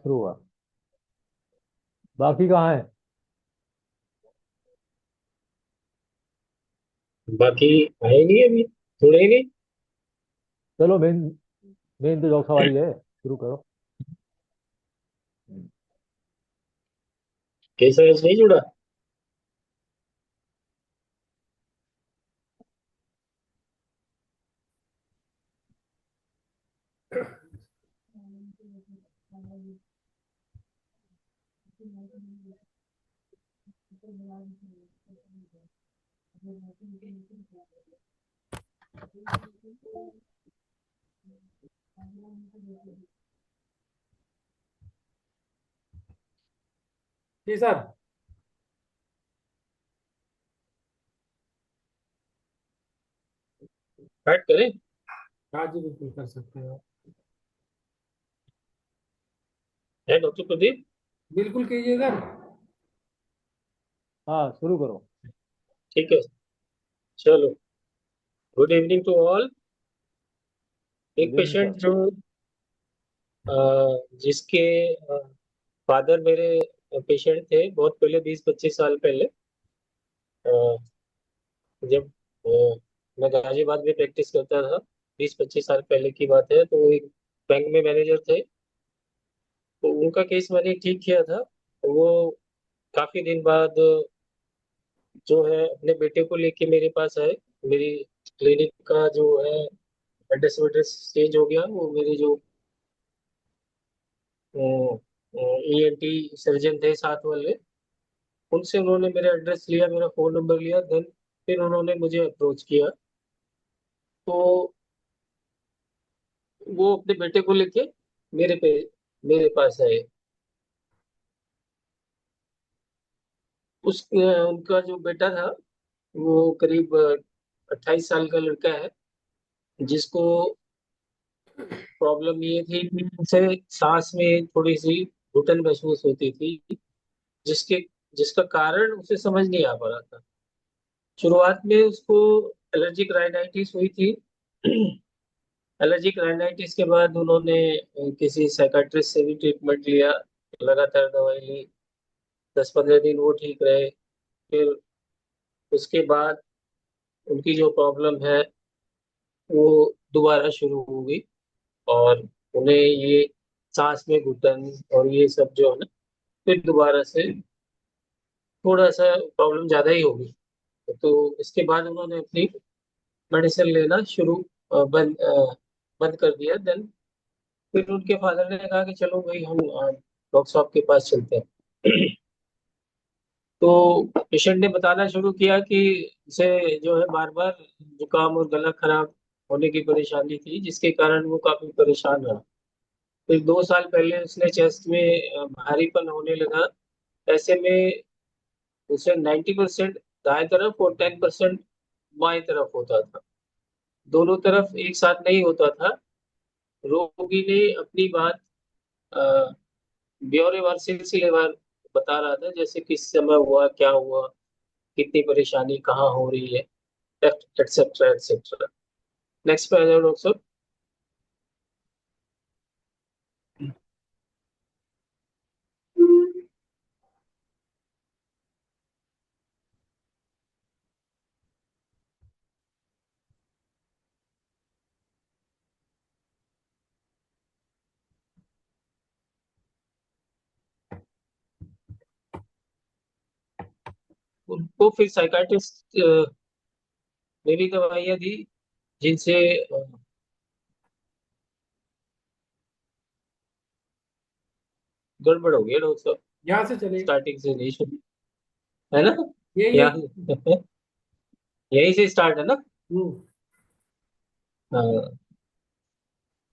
शुरू हुआ। बाकी कहाँ है? बाकी आए नहीं अभी, थोड़े ही नहीं। चलो, मेन मेन तो जोक सवारी है, शुरू करो। कैसा आज नहीं जुड़ा? जी सर। स्टार्ट करें? हाँ जी, बिल्कुल कर सकते हो। है डॉक्टर प्रदीप? बिल्कुल कीजिए सर। हाँ, शुरू करो। ठीक है, चलो। Good evening to all. Good एक इवनिंग सर। पेशेंट जो जिसके फादर मेरे पेशेंट थे बहुत पहले, 20-25 साल पहले। अ, जब मैं गाजियाबाद में प्रैक्टिस करता था, 20-25 साल पहले की बात है। तो वो एक बैंक में मैनेजर थे। तो उनका केस मैंने ठीक किया था। तो वो काफी दिन बाद जो है अपने बेटे को लेके मेरे पास आए। मेरी क्लिनिक का जो है एड्रेस वेड्रेस चेंज हो गया। वो मेरे जो ईएनटी सर्जन थे साथ वाले, उनसे उन्होंने मेरा एड्रेस लिया, मेरा फोन नंबर लिया। देन फिर उन्होंने मुझे अप्रोच किया। तो वो अपने बेटे को लेके मेरे पास आए। उनका जो बेटा था वो करीब 28 साल का लड़का है, जिसको प्रॉब्लम ये थी कि उसे सांस में थोड़ी सी घुटन महसूस होती थी, जिसके जिसका कारण उसे समझ नहीं आ पा रहा था। शुरुआत में उसको एलर्जिक राइनाइटिस हुई थी। एलर्जिक राइनाइटिस के बाद उन्होंने किसी साइकाट्रिस्ट से भी ट्रीटमेंट लिया, लगातार दवाई ली। 10-15 दिन वो ठीक रहे। फिर उसके बाद उनकी जो प्रॉब्लम है वो दोबारा शुरू हो गई। और उन्हें ये सांस में घुटन और ये सब जो है ना, फिर दोबारा से थोड़ा सा प्रॉब्लम ज्यादा ही होगी। तो इसके बाद उन्होंने अपनी मेडिसिन लेना बंद कर दिया। देन फिर उनके फादर ने कहा कि चलो भाई हम डॉक्टर साहब के पास चलते हैं। तो पेशेंट ने बताना शुरू किया कि इसे जो है बार बार जुकाम और गला खराब होने की परेशानी थी, जिसके कारण वो काफी परेशान रहा। फिर 2 साल पहले उसने चेस्ट में भारीपन होने लगा। ऐसे में उसे 90% दाएं तरफ और 10% बाएं तरफ होता था। दोनों तरफ एक साथ नहीं होता था। रोगी ने अपनी बात अ, ब्यौरेवार सिलसिलेवार बता रहा था, जैसे किस समय हुआ, क्या हुआ, कितनी परेशानी कहाँ हो रही है, एक्सेट्रा एक्सेट्रा। नेक्स्ट पे आ जाओ डॉक्टर साहब। उनको फिर साइकाट्रिस्ट ने भी दवाइयाँ दी, जिनसे गड़बड़ हो गया डॉक्टर साहब। यहाँ से चले। स्टार्टिंग से नहीं शुरू, है ना? यही है। यहाँ यहीं से स्टार्ट है ना? हम्म। हाँ।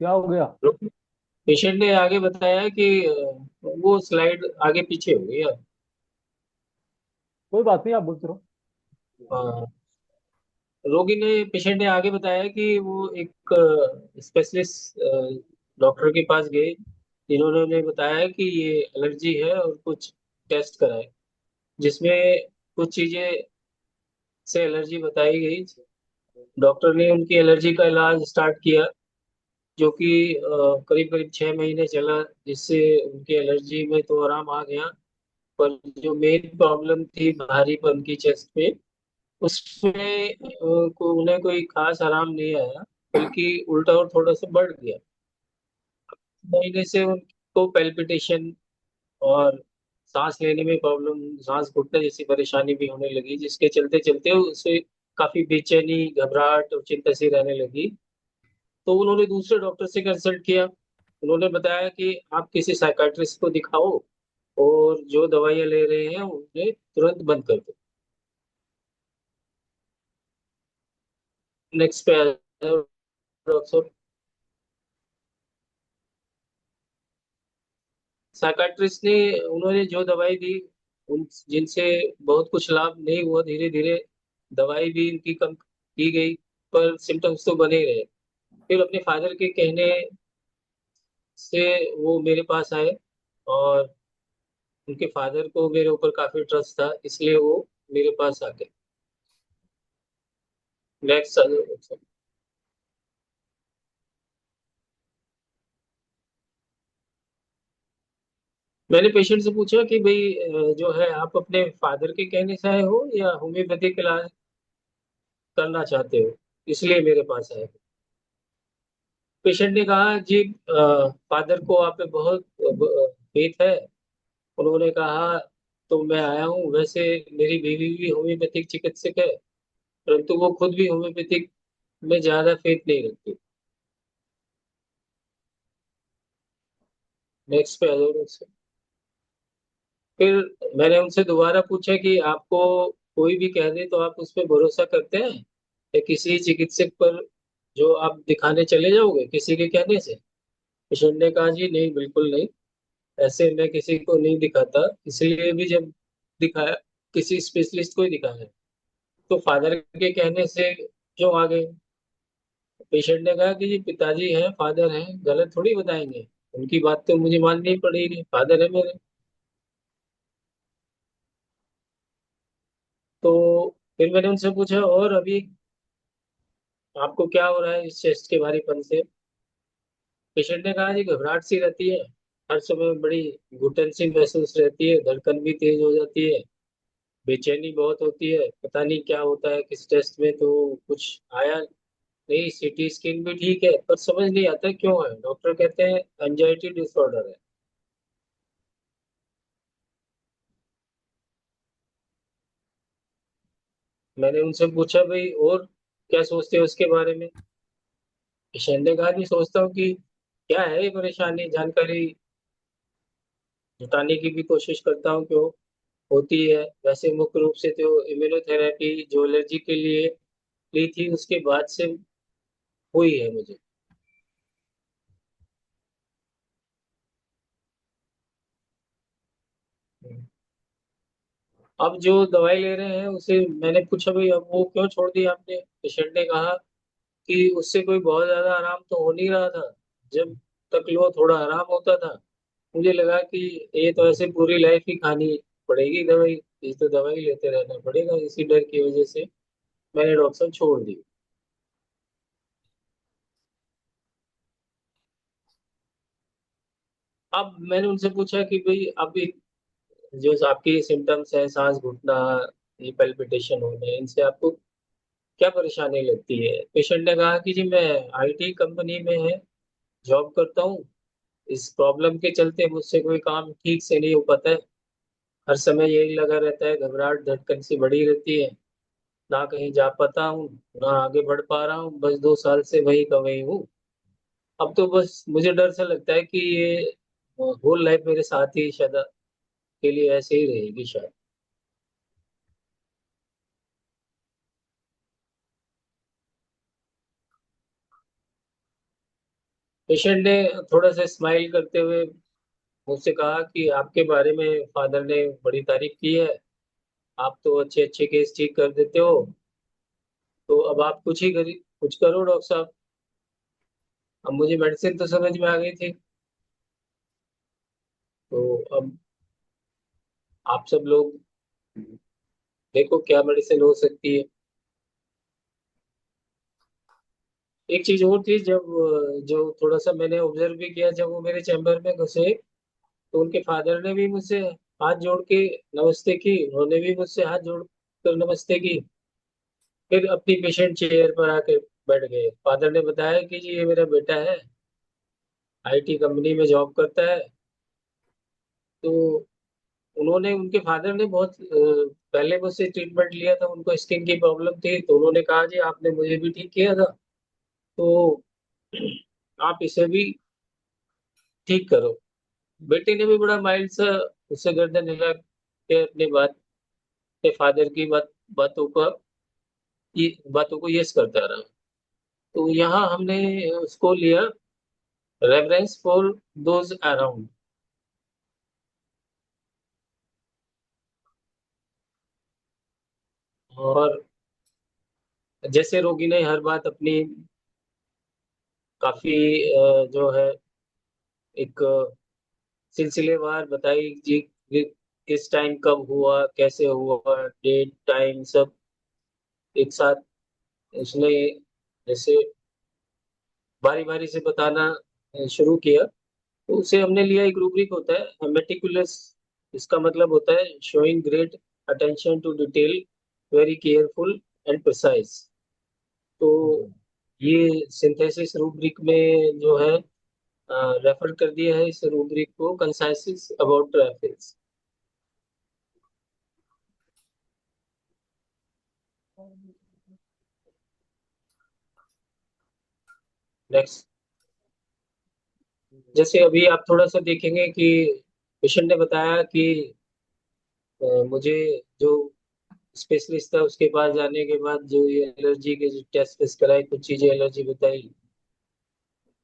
क्या हो गया? पेशेंट ने आगे बताया कि वो स्लाइड आगे पीछे हो गई है। कोई बात नहीं, आप बोलते रहो। हाँ। रोगी ने पेशेंट ने आगे बताया कि वो एक स्पेशलिस्ट डॉक्टर के पास गए, इन्होंने बताया कि ये एलर्जी है और कुछ टेस्ट कराए जिसमें कुछ चीजें से एलर्जी बताई गई। डॉक्टर ने उनकी एलर्जी का इलाज स्टार्ट किया जो कि करीब करीब 6 महीने चला, जिससे उनकी एलर्जी में तो आराम आ गया। पर जो मेन प्रॉब्लम थी भारीपन की चेस्ट में, उसमें उन्हें कोई खास आराम नहीं आया, बल्कि उल्टा और थोड़ा सा बढ़ गया। महीने से उनको पेल्पिटेशन और सांस लेने में प्रॉब्लम, सांस घुटने जैसी परेशानी भी होने लगी, जिसके चलते चलते उसे काफी बेचैनी, घबराहट और चिंता सी रहने लगी। तो उन्होंने दूसरे डॉक्टर से कंसल्ट किया। उन्होंने बताया कि आप किसी साइकाट्रिस्ट को दिखाओ और जो दवाइयाँ ले रहे हैं उन्हें तुरंत बंद कर दो। नेक्स्ट पे आ जाओ डॉक्टर साहब। साइकाट्रिस्ट ने उन्होंने जो दवाई दी, उन जिनसे बहुत कुछ लाभ नहीं हुआ, धीरे धीरे दवाई भी उनकी कम की गई, पर सिम्टम्स तो बने रहे। फिर अपने फादर के कहने से वो मेरे पास आए, और उनके फादर को मेरे ऊपर काफी ट्रस्ट था, इसलिए वो मेरे पास आ गए। नेक्स्ट आ जाओ। मैंने पेशेंट से पूछा कि भाई जो है आप अपने फादर के कहने से आए हो या होम्योपैथिक इलाज करना चाहते हो, इसलिए मेरे पास आए। पेशेंट ने कहा जी, फादर को आप पे बहुत फेथ है। उन्होंने कहा तो मैं आया हूँ। वैसे मेरी बीवी भी होम्योपैथिक चिकित्सक है, परंतु वो खुद भी होम्योपैथिक में ज्यादा फेथ नहीं रखती। नेक्स्ट पे आ जाओ next पे। फिर मैंने उनसे दोबारा पूछा कि आपको कोई भी कह दे तो आप उस पर भरोसा करते हैं, या किसी चिकित्सक पर जो आप दिखाने चले जाओगे किसी के कहने से? पेशेंट ने कहा जी नहीं, बिल्कुल नहीं। ऐसे मैं किसी को नहीं दिखाता, इसलिए भी जब दिखाया किसी स्पेशलिस्ट को ही दिखाया। तो फादर के कहने से क्यों आ गए? पेशेंट ने कहा कि जी पिताजी हैं, फादर हैं, गलत थोड़ी बताएंगे। उनकी बात तो मुझे माननी पड़ेगी, फादर है मेरे। तो फिर मैंने उनसे पूछा और अभी आपको क्या हो रहा है इस चेस्ट के भारीपन से? पेशेंट ने कहा जी घबराहट सी रहती है, हर समय बड़ी घुटन सी महसूस रहती है, धड़कन भी तेज हो जाती है, बेचैनी बहुत होती है। पता नहीं क्या होता है, किस टेस्ट में तो कुछ आया नहीं, सीटी स्कैन भी ठीक है, पर समझ नहीं आता क्यों है। डॉक्टर कहते हैं एंजाइटी डिसऑर्डर है। मैंने उनसे पूछा भाई और क्या सोचते हो उसके बारे में? पेशेंट ने कहा नहीं, सोचता हूँ कि क्या है ये परेशानी, जानकारी जुटाने की भी कोशिश करता हूँ क्यों होती है। वैसे मुख्य रूप से तो इम्यूनोथेरेपी जो एलर्जी के लिए ली थी उसके बाद से हुई है मुझे। अब जो दवाई ले रहे हैं उसे मैंने पूछा भाई अब वो क्यों छोड़ दी आपने? पेशेंट ने कहा कि उससे कोई बहुत ज्यादा आराम तो हो नहीं रहा था। जब तक लो थोड़ा आराम होता था, मुझे लगा कि ये तो ऐसे पूरी लाइफ ही खानी पड़ेगी दवाई, ये तो दवाई लेते रहना पड़ेगा। इसी डर की वजह से मैंने डॉक्टर छोड़ दी। अब मैंने उनसे पूछा कि भाई अभी जो आपकी सिम्टम्स है, सांस घुटना, ये पेल्पिटेशन होने, इनसे आपको क्या परेशानी लगती है? पेशेंट ने कहा कि जी मैं आईटी कंपनी में है जॉब करता हूँ। इस प्रॉब्लम के चलते मुझसे कोई काम ठीक से नहीं हो पाता है। हर समय यही लगा रहता है, घबराहट धड़कन सी बढ़ी रहती है, ना कहीं जा पाता हूँ, ना आगे बढ़ पा रहा हूँ। बस 2 साल से वही का वही हूँ। अब तो बस मुझे डर सा लगता है कि ये होल लाइफ मेरे साथ ही शायद के लिए ऐसे ही रहेगी शायद। पेशेंट ने थोड़ा सा स्माइल करते हुए मुझसे कहा कि आपके बारे में फादर ने बड़ी तारीफ की है, आप तो अच्छे अच्छे केस ठीक कर देते हो। तो अब आप कुछ ही करिए, कुछ करो डॉक्टर साहब। अब मुझे मेडिसिन तो समझ में आ गई थी। तो अब आप सब लोग देखो क्या मेडिसिन हो सकती है। एक चीज और थी, जब जो थोड़ा सा मैंने ऑब्जर्व भी किया, जब वो मेरे चैम्बर में घुसे तो उनके फादर ने भी मुझसे हाथ जोड़ के नमस्ते की, उन्होंने भी मुझसे हाथ जोड़ कर नमस्ते की, फिर अपनी पेशेंट चेयर पर आके बैठ गए। फादर ने बताया कि जी ये मेरा बेटा है, आईटी कंपनी में जॉब करता है। तो उन्होंने, उनके फादर ने बहुत पहले मुझसे ट्रीटमेंट लिया था, उनको स्किन की प्रॉब्लम थी, तो उन्होंने कहा जी आपने मुझे भी ठीक किया था, तो आप इसे भी ठीक करो। बेटे ने भी बड़ा माइल्ड सा उससे गर्दन हिला के अपनी बात के फादर की बातों का ये बातों को यस करता रहा। तो यहाँ हमने उसको लिया रेफरेंस फॉर दोज अराउंड। और जैसे रोगी ने हर बात अपनी काफी जो है एक सिलसिलेवार बताई जी, किस टाइम कब हुआ, कैसे हुआ, डेट टाइम सब एक साथ उसने जैसे बारी बारी से बताना शुरू किया। तो उसे हमने लिया, एक रूब्रिक होता है मेटिकुलस, इसका मतलब होता है showing great attention to detail, very careful and precise. तो ये सिंथेसिस रूब्रिक में जो है रेफर कर दिया है इस रूब्रिक को, कंसाइसिस अबाउट ट्रैफिक्स। नेक्स्ट, जैसे अभी आप थोड़ा सा देखेंगे कि पेशेंट ने बताया कि मुझे जो स्पेशलिस्ट था उसके पास जाने के बाद जो ये एलर्जी के जो टेस्ट वेस्ट कराए, कुछ चीजें एलर्जी बताई,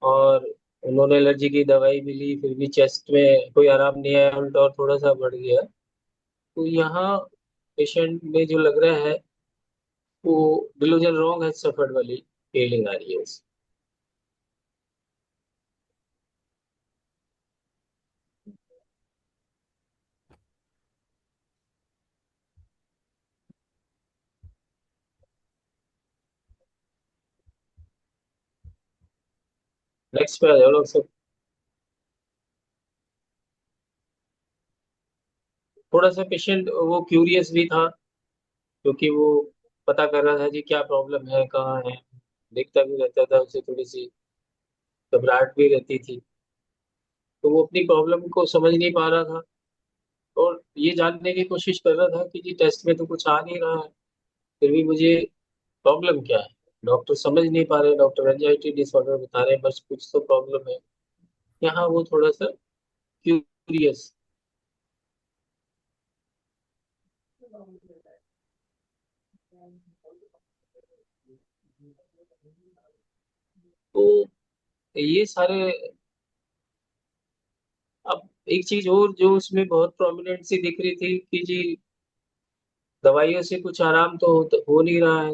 और उन्होंने एलर्जी की दवाई भी ली, फिर भी चेस्ट में कोई आराम नहीं आया, उल्टा और थोड़ा सा बढ़ गया। तो यहाँ पेशेंट में जो लग रहा है वो डिलूजन रॉन्ग है सफर्ड वाली फीलिंग आ रही है उससे। नेक्स्ट पे आ जाओ लोग सब। थोड़ा सा पेशेंट वो क्यूरियस भी था, क्योंकि वो पता कर रहा था जी क्या प्रॉब्लम है, कहाँ है, देखता भी रहता था, उसे थोड़ी सी घबराहट भी रहती थी। तो वो अपनी प्रॉब्लम को समझ नहीं पा रहा था और ये जानने की कोशिश कर रहा था कि जी टेस्ट में तो कुछ आ नहीं रहा है, फिर भी मुझे प्रॉब्लम क्या है। डॉक्टर समझ नहीं पा रहे, डॉक्टर एंजाइटी डिसऑर्डर बता रहे हैं, बस कुछ तो प्रॉब्लम है। यहाँ वो थोड़ा सा क्यूरियस। तो ये सारे, अब एक चीज और जो उसमें बहुत प्रोमिनेंट सी दिख रही थी कि जी दवाइयों से कुछ आराम तो हो नहीं रहा है।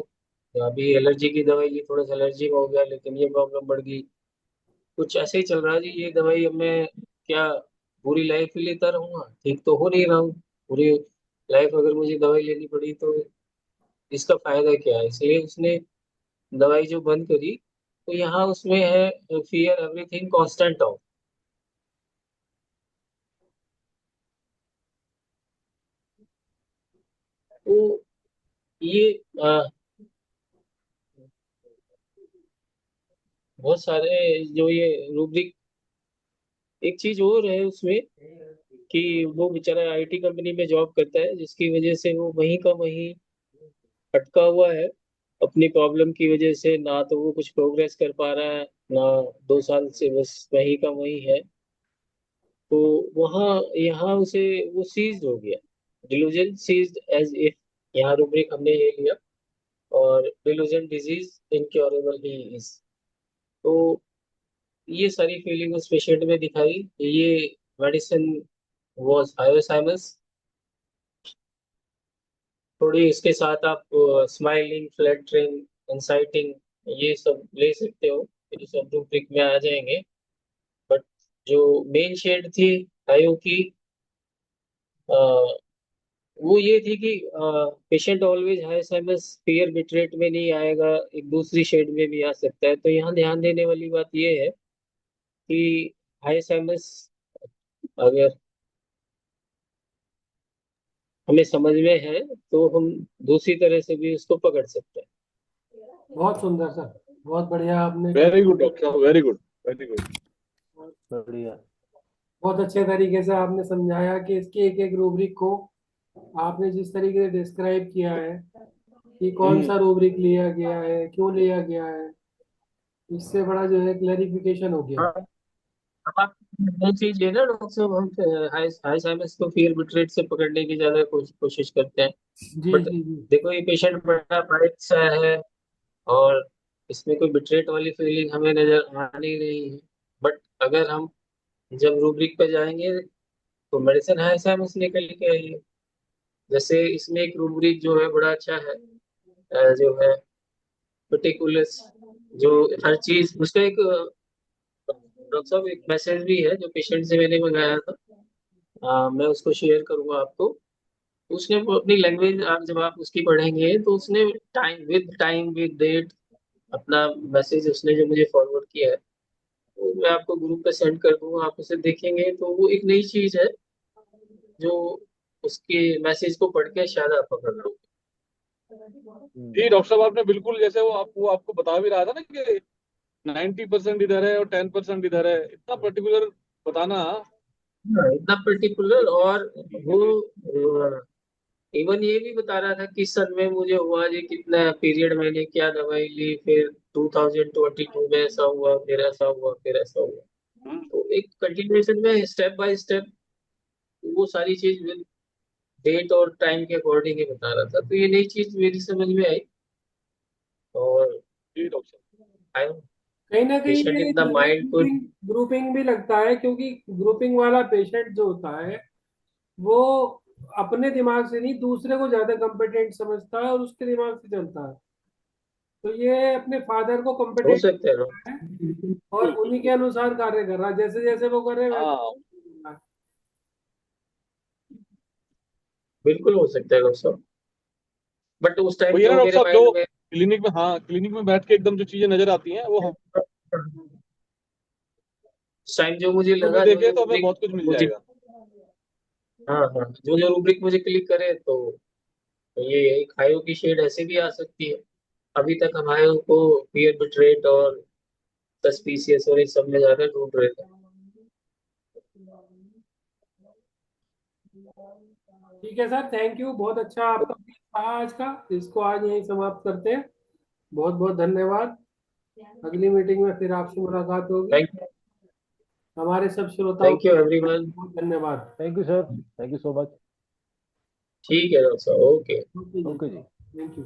तो अभी एलर्जी की दवाई ली, थोड़ा सा एलर्जी में हो गया, लेकिन ये प्रॉब्लम बढ़ गई। कुछ ऐसे ही चल रहा है जी, ये दवाई अब मैं क्या पूरी लाइफ ही लेता रहूंगा, ठीक तो हो नहीं रहा हूँ। पूरी लाइफ अगर मुझे दवाई लेनी पड़ी तो इसका फायदा क्या है, इसलिए उसने दवाई जो बंद करी। तो यहाँ उसमें है फियर एवरीथिंग कांस्टेंट ऑफ। तो ये बहुत सारे जो ये रूब्रिक, एक चीज और है उसमें कि वो बेचारा आईटी कंपनी में जॉब करता है, जिसकी वजह से वो वहीं का वहीं अटका हुआ है। अपनी प्रॉब्लम की वजह से ना तो वो कुछ प्रोग्रेस कर पा रहा है, ना 2 साल से बस वहीं का वहीं है। तो वहाँ यहाँ उसे वो सीज्ड हो गया, डिलूजन सीज्ड एज इफ, यहाँ रूब्रिक हमने ये लिया। और delusion disease incurable he is. तो ये सारी फीलिंग उस पेशेंट में दिखाई। ये मेडिसिन वाज हायोसाइमस। थोड़ी इसके साथ आप स्माइलिंग, फ्लैटरिंग, इंसाइटिंग, ये सब ले सकते हो, ये सब रूब्रिक में आ जाएंगे। बट जो मेन शेड थी आयु की, वो ये थी कि patient always high SMS peer bitrate में नहीं आएगा, एक दूसरी शेड में भी आ सकता है। तो यहाँ ध्यान देने वाली बात ये है कि हाई एसएमएस अगर हमें समझ में है तो हम दूसरी तरह से भी उसको पकड़ सकते हैं। बहुत सुंदर सर, बहुत बढ़िया आपने वेरी गुड डॉक्टर साहब, वेरी गुड, वेरी गुड। बढ़िया। बहुत अच्छे तरीके से आपने समझाया कि इसकी एक एक रूब्रिक को आपने जिस तरीके से डिस्क्राइब किया है कि कौन सा रूब्रिक लिया गया है, क्यों लिया गया है, इससे बड़ा जो है क्लैरिफिकेशन हो गया। हाँ, अब आप वो चीज है ना डॉक्टर साहब, हम हाई हाई एसएमएस को पीयर बिटरेट से पकड़ने की ज्यादा कोशिश करते हैं। जी बट जी जी। देखो ये पेशेंट बड़ा ब्राइट सा है और इसमें कोई बिटरेट वाली फीलिंग हमें नजर आ नहीं रही है। बट अगर हम जब रूब्रिक पे जाएंगे तो मेडिसिन हाई एसएमएस निकल के आएगी। जैसे इसमें एक रूब्रिक जो है बड़ा अच्छा है, जो है पर्टिकुलर्स, जो हर चीज उसका एक डॉक्टर साहब एक मैसेज भी है जो पेशेंट से मैंने मंगाया था। मैं उसको शेयर करूंगा आपको। उसने वो अपनी लैंग्वेज, आप जब आप उसकी पढ़ेंगे तो उसने टाइम विद डेट अपना मैसेज उसने जो मुझे फॉरवर्ड किया है वो मैं आपको ग्रुप पे सेंड कर दूंगा। आप उसे देखेंगे तो वो एक नई चीज है जो उसके मैसेज को पढ़ के शायद आप पकड़ लो। जी डॉक्टर साहब, आपने बिल्कुल जैसे वो आपको बता भी रहा था ना कि 90% इधर है और 10% इधर है, इतना पर्टिकुलर बताना। इतना पर्टिकुलर, और वो इवन ये भी बता रहा था कि सन में मुझे हुआ जी कितना पीरियड मैंने क्या दवाई ली, फिर 2022 में ऐसा हुआ, फिर ऐसा हुआ, फिर ऐसा हुआ। तो एक कंटिन्यूएशन में स्टेप बाय स्टेप वो सारी चीज विद डेट और टाइम के अकॉर्डिंग ही बता रहा था। तो ये नई चीज मेरी समझ में आई। और जी डॉक्टर साहब। आई कहीं ना कहीं पेशेंट ये इतना जो है माइंड को। ग्रुपिंग ग्रुपिंग भी लगता है, क्योंकि ग्रुपिंग वाला पेशेंट जो होता है वो अपने दिमाग से नहीं दूसरे को ज्यादा कॉम्पिटेंट समझता है और उसके दिमाग से चलता है। तो ये अपने फादर को हो कॉम्पिटेंट सकता है ना। है और बिल्कुल उन्हीं के बिल्कुल। अनुसार कार्य कर रहा है, जैसे जैसे वो कर रहे हैं वैसे हाँ, कर रहा है। बिल्कुल हो सकता है डॉक्टर साहब, बट उस टाइम वही है ना जो डॉक्टर मेरे साहब, माइंड जो में क्लिनिक में, हाँ क्लिनिक में बैठ के एकदम जो चीजें नजर आती हैं वो उस टाइम जो मुझे हम भी लगा, जो देखें तो हमें रूब्रिक बहुत कुछ मिल मुझे, जाएगा। हाँ हाँ, जो जो रूब्रिक मुझे क्लिक करे तो ये एक हायो की शेड ऐसे भी आ सकती है। अभी तक हम हायो को पीयर बिट्रेट और सस्पिशियस और इस सब में ज्यादा ढूंढ रहे थे। ठीक है सर, थैंक यू, बहुत अच्छा आपका केस रहा आज का। इसको आज यहीं समाप्त करते हैं। बहुत बहुत धन्यवाद। अगली मीटिंग में फिर आपसे मुलाकात होगी। थैंक हमारे सब श्रोताओं यू को एवरीवन। बहुत धन्यवाद। Thank you sir, thank you so much. ठीक है डॉक्टर साहब, ओके। ओके जी, ओके जी। Thank you.